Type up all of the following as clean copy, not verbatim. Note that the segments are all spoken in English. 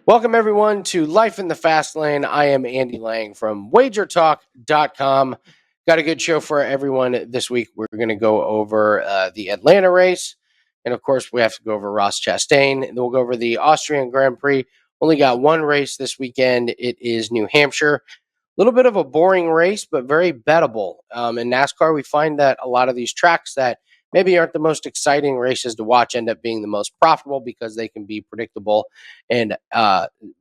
Welcome, everyone, to Life in the Fast Lane. I am Andy Lang from WagerTalk.com. Got a good show for everyone this week. We're going to go over the Atlanta race. And, of course, we have to go over Ross Chastain. And then we'll go over the Austrian Grand Prix. Only got one race this weekend. It is New Hampshire. A little bit of a boring race, but very bettable. In NASCAR, we find that a lot of these tracks that maybe aren't the most exciting races to watch end up being the most profitable because they can be predictable. And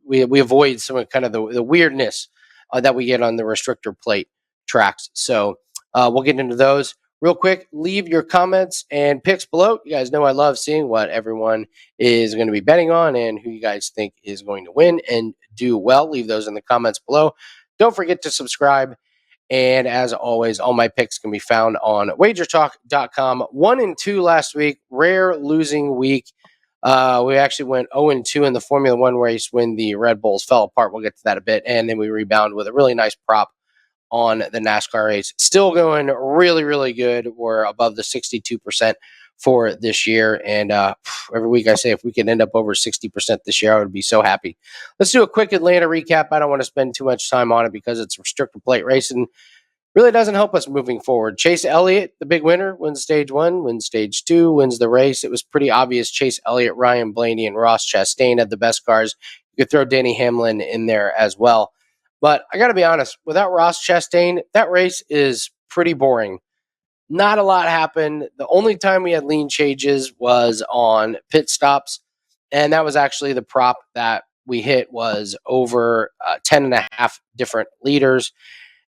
we avoid some of kind of the weirdness that we get on the restrictor plate tracks. So we'll get into those real quick. Leave your comments and picks below. You guys know I love seeing what everyone is going to be betting on and who you guys think is going to win and do well. Leave those in the comments below. Don't forget to subscribe. And as always, all my picks can be found on WagerTalk.com. 1-2 last week, rare losing week. We actually went 0-2 in the Formula One race when the Red Bulls fell apart. We'll get to that a bit. And then we rebound with a really nice prop on the NASCAR race. Still going really, really good. We're above the 62% for this year. And every week I say if we can end up over 60% this year, I would be so happy. Let's do a quick Atlanta recap. I don't want to spend too much time on it because it's restrictor plate racing. Really doesn't help us moving forward. Chase Elliott, the big winner, wins stage 1, wins stage 2, wins the race. It was pretty obvious Chase Elliott, Ryan Blaney, and Ross Chastain had the best cars. You could throw Denny Hamlin in there as well. But I got to be honest, without Ross Chastain, that race is pretty boring. Not a lot happened. The only time we had lean changes was on pit stops, and that was actually the prop that we hit was over 10 and a half different leaders.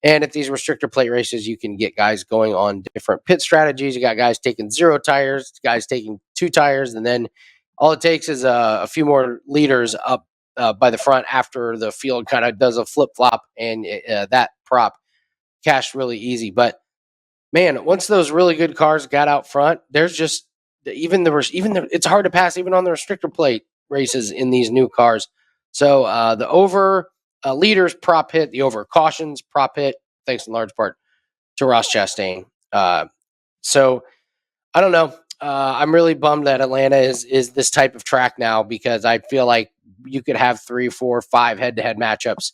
And at these restrictor plate races, you can get guys going on different pit strategies. You got guys taking 0 tires, guys taking 2 tires, and then all it takes is a few more leaders up by the front after the field kind of does a flip-flop, and that prop cashed really easy. But man, once those really good cars got out front, there's just it's hard to pass even on the restrictor plate races in these new cars. So the over leaders prop hit, the over cautions prop hit, thanks in large part to Ross Chastain. So I don't know. I'm really bummed that Atlanta is this type of track now because I feel like you could have 3, 4, 5 head-to-head matchups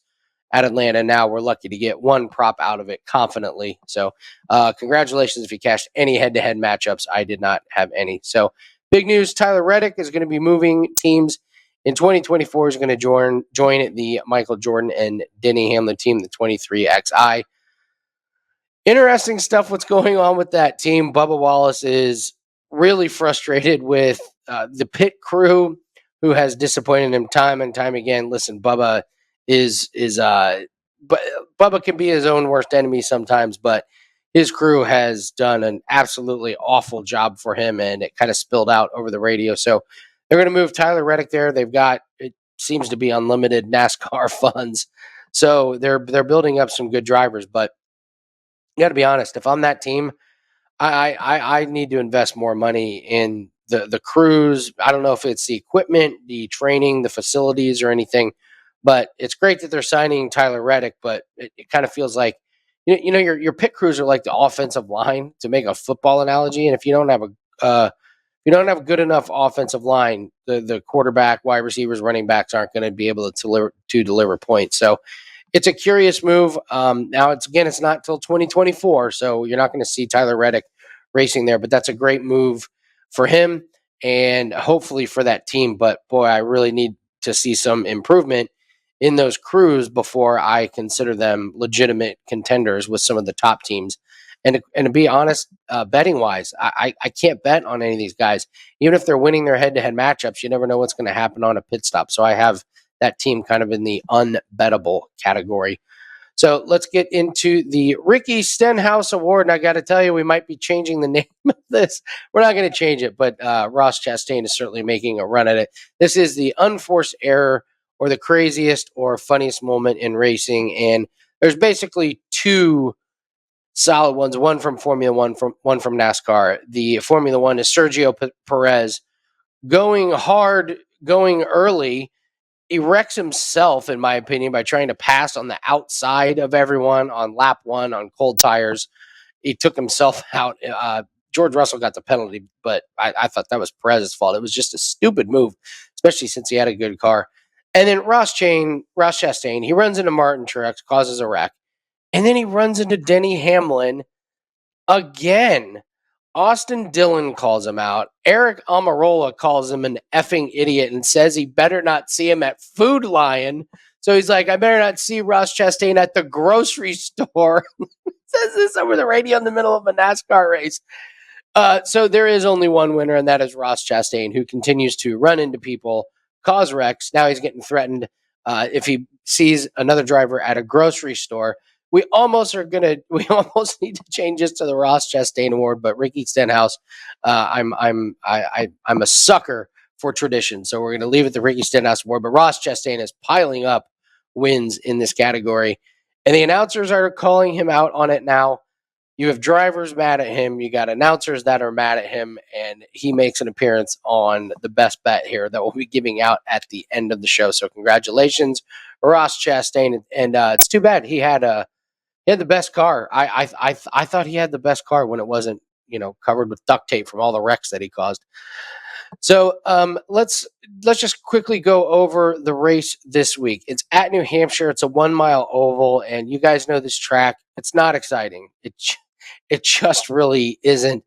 at Atlanta. Now we're lucky to get one prop out of it confidently. So congratulations if you cashed any head-to-head matchups. I did not have any. So big news, Tyler Reddick is going to be moving teams in 2024. He's going to join the Michael Jordan and Denny Hamlin team, the 23XI. Interesting stuff what's going on with that team. Bubba Wallace is really frustrated with the pit crew who has disappointed him time and time again. Listen, Bubba Bubba can be his own worst enemy sometimes, but his crew has done an absolutely awful job for him, and it kind of spilled out over the radio. So they're going to move Tyler Reddick there. They've got, it seems to be unlimited NASCAR funds. So they're building up some good drivers, but you got to be honest, if I'm that team, I need to invest more money in the crews. I don't know if it's the equipment, the training, the facilities, or anything. But it's great that they're signing Tyler Reddick, but it kind of feels like, your pit crews are like the offensive line, to make a football analogy. And if you don't have a good enough offensive line, the quarterback, wide receivers, running backs aren't going to be able to deliver points. So it's a curious move. Now it's not till 2024, so you're not going to see Tyler Reddick racing there. But that's a great move for him and hopefully for that team. But boy, I really need to see some improvement in those crews before I consider them legitimate contenders with some of the top teams. And to be honest, betting wise, I can't bet on any of these guys. Even if they're winning their head-to-head matchups, you never know what's going to happen on a pit stop. So I have that team kind of in the unbettable category. So let's get into the Ricky Stenhouse Award. And I got to tell you, we might be changing the name of this. We're not going to change it, but Ross Chastain is certainly making a run at it. This is the unforced error, or the craziest or funniest moment in racing. And there's basically 2 solid ones, one from Formula One, one from NASCAR. The Formula One is Sergio Perez going hard, going early. He wrecks himself, in my opinion, by trying to pass on the outside of everyone on lap 1 on cold tires. He took himself out. George Russell got the penalty, but I thought that was Perez's fault. It was just a stupid move, especially since he had a good car. And then Ross Chastain, he runs into Martin Truex, causes a wreck. And then he runs into Denny Hamlin again. Austin Dillon calls him out. Eric Almirola calls him an effing idiot and says he better not see him at Food Lion. So he's like, I better not see Ross Chastain at the grocery store. Says this over the radio in the middle of a NASCAR race. So there is only one winner, and that is Ross Chastain, who continues to run into people, cause wrecks. Now he's getting threatened if he sees another driver at a grocery store. We almost need to change this to the Ross Chastain Award, but Ricky Stenhouse, I'm a sucker for tradition, so we're going to leave it the Ricky Stenhouse Award. But Ross Chastain is piling up wins in this category, and the announcers are calling him out on it now. You have drivers mad at him. You got announcers that are mad at him, and he makes an appearance on the best bet here that we'll be giving out at the end of the show. So congratulations, Ross Chastain, and it's too bad he had the best car. I thought he had the best car when it wasn't covered with duct tape from all the wrecks that he caused. So let's just quickly go over the race this week. It's at New Hampshire. It's a 1 mile oval, and you guys know this track. It's not exciting. It just really isn't.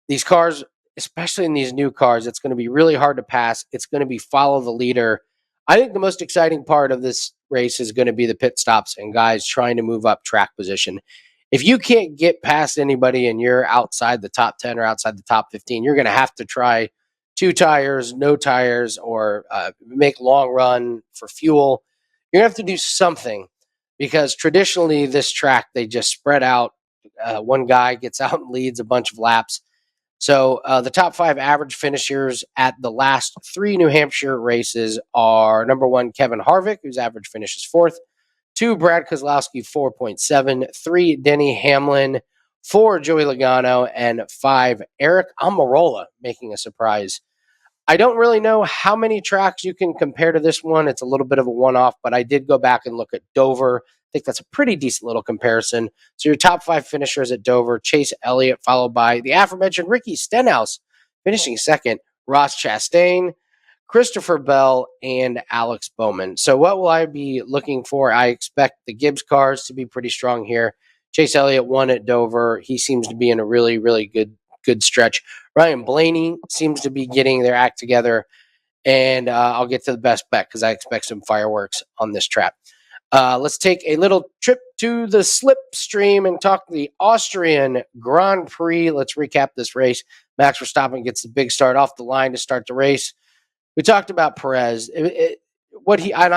These cars, especially in these new cars, it's going to be really hard to pass. It's going to be follow the leader. I think the most exciting part of this race is going to be the pit stops and guys trying to move up track position. If you can't get past anybody and you're outside the top 10 or outside the top 15, you're going to have to try 2 tires, no tires, or make long run for fuel. You're going to have to do something because traditionally this track, they just spread out. One guy gets out and leads a bunch of laps. So the top 5 average finishers at the last 3 New Hampshire races are number 1, Kevin Harvick, whose average finish is 4th. 2, Brad Keselowski, 4.7. 3, Denny Hamlin. 4, Joey Logano. And 5, Eric Almirola, making a surprise. I don't really know how many tracks you can compare to this one. It's a little bit of a one-off, but I did go back and look at Dover. I think that's a pretty decent little comparison. So your top 5 finishers at Dover, Chase Elliott, followed by the aforementioned Ricky Stenhouse, finishing 2nd, Ross Chastain, Christopher Bell, and Alex Bowman. So what will I be looking for? I expect the Gibbs cars to be pretty strong here. Chase Elliott won at Dover. He seems to be in a really, really good stretch. Ryan Blaney seems to be getting their act together. And I'll get to the best bet because I expect some fireworks on this track. Let's take a little trip to the SlipStream and talk the Austrian Grand Prix. Let's recap this race. Max Verstappen gets the big start off the line to start the race. We talked about Perez. I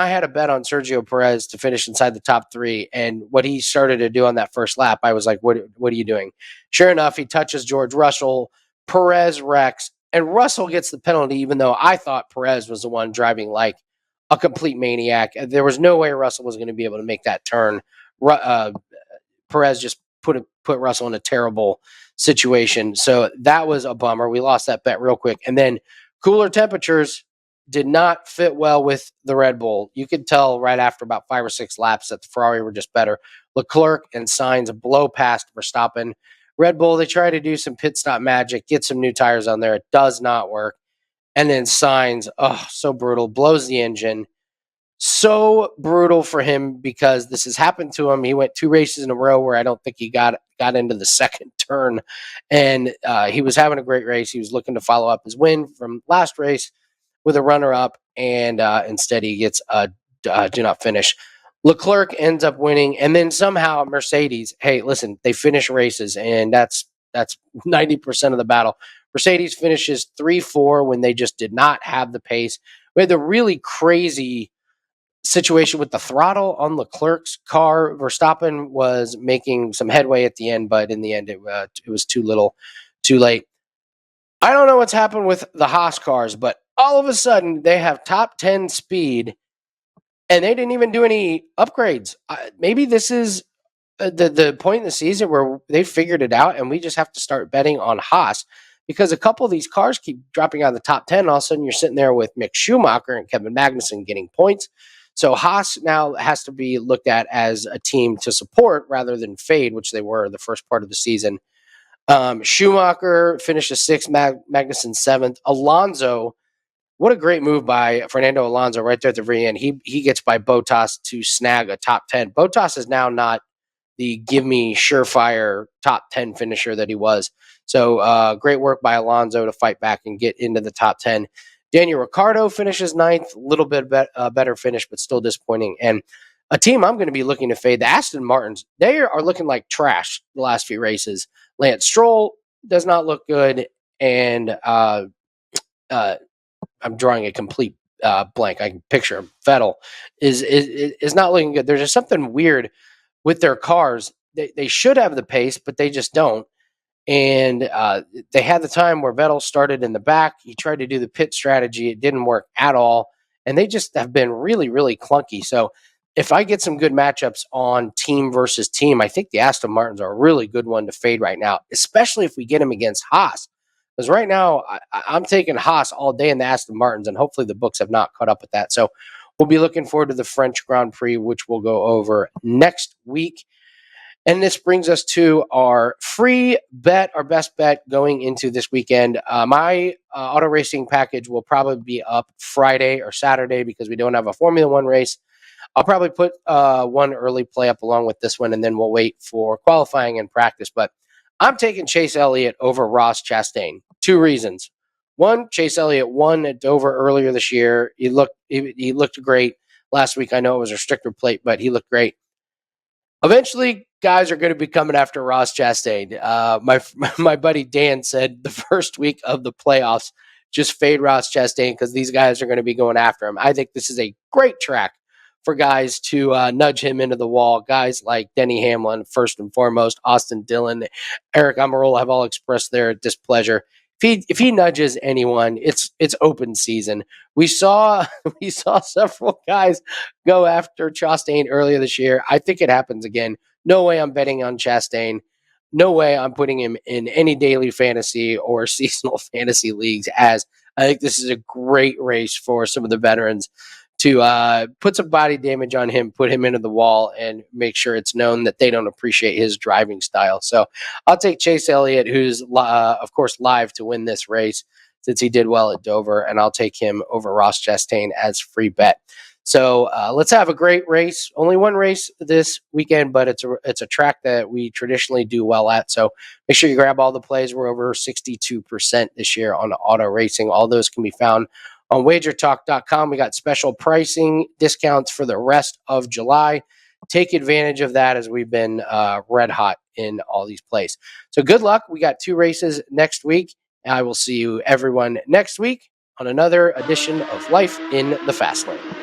had a bet on Sergio Perez to finish inside the top 3, and what he started to do on that first lap, I was like, what are you doing? Sure enough, he touches George Russell. Perez wrecks, and Russell gets the penalty, even though I thought Perez was the one driving like a complete maniac. There was no way Russell was going to be able to make that turn. Perez just put Russell in a terrible situation. So that was a bummer. We lost that bet real quick. And then cooler temperatures did not fit well with the Red Bull. You could tell right after about 5 or 6 laps that the Ferrari were just better. Leclerc and Sainz blow past Verstappen. Red Bull, they try to do some pit stop magic, get some new tires on there. It does not work. And then Sainz, so brutal, blows the engine. So brutal for him because this has happened to him. He went 2 races in a row where I don't think he got into the second turn. And he was having a great race. He was looking to follow up his win from last race with a runner-up, and instead he gets a do not finish. Leclerc ends up winning, and then somehow Mercedes, hey, listen, they finish races, and that's 90% of the battle. Mercedes finishes 3-4 when they just did not have the pace. We had the really crazy situation with the throttle on Leclerc's car. Verstappen was making some headway at the end, but in the end, it was too little, too late. I don't know what's happened with the Haas cars, but all of a sudden they have top 10 speed, and they didn't even do any upgrades. Maybe this is the point in the season where they figured it out, and we just have to start betting on Haas because a couple of these cars keep dropping out of the top 10. All of a sudden, you're sitting there with Mick Schumacher and Kevin Magnussen getting points. So Haas now has to be looked at as a team to support rather than fade, which they were the first part of the season. Schumacher finished 6th, Magnussen 7th. Alonso what a great move by Fernando Alonso right there at the very end. He gets by Bottas to snag a top 10. Bottas is now not the give me surefire top 10 finisher that he was. So great work by Alonso to fight back and get into the top 10. Daniel Ricciardo finishes ninth, a little bit better finish, but still disappointing. And a team I'm going to be looking to fade, the Aston Martins, they are looking like trash the last few races. Lance Stroll does not look good, and I'm drawing a complete blank. I can picture him. Vettel is not looking good. There's just something weird with their cars. They should have the pace, but they just don't. And they had the time where Vettel started in the back. He tried to do the pit strategy. It didn't work at all. And they just have been really, really clunky. So if I get some good matchups on team versus team, I think the Aston Martins are a really good one to fade right now, especially if we get them against Haas. Because right now, I'm taking Haas all day in the Aston Martins, and hopefully the books have not caught up with that. So we'll be looking forward to the French Grand Prix, which we'll go over next week. And this brings us to our free bet, our best bet going into this weekend. My auto racing package will probably be up Friday or Saturday because we don't have a Formula One race. I'll probably put one early play up along with this one, and then we'll wait for qualifying and practice. But I'm taking Chase Elliott over Ross Chastain. Two reasons. One, Chase Elliott won at Dover earlier this year. He looked great last week. I know it was a restrictor plate, but he looked great. Eventually, guys are going to be coming after Ross Chastain. My buddy Dan said the first week of the playoffs, just fade Ross Chastain because these guys are going to be going after him. I think this is a great track for guys to nudge him into the wall. Guys like Denny Hamlin, first and foremost, Austin Dillon, Eric Almirola have all expressed their displeasure. If he nudges anyone, it's open season. We saw several guys go after Chastain earlier this year. I think it happens again. No way I'm betting on Chastain. No way I'm putting him in any daily fantasy or seasonal fantasy leagues, as I think this is a great race for some of the veterans to put some body damage on him, put him into the wall, and make sure it's known that they don't appreciate his driving style. So I'll take Chase Elliott, who's, of course, live to win this race since he did well at Dover, and I'll take him over Ross Chastain as free bet. So let's have a great race. Only one race this weekend, but it's a track that we traditionally do well at. So make sure you grab all the plays. We're over 62% this year on auto racing. All those can be found on WagerTalk.com. We got special pricing discounts for the rest of July. Take advantage of that as we've been red hot in all these plays. So good luck. We got 2 races next week. I will see you everyone next week on another edition of Life in the Fast Lane.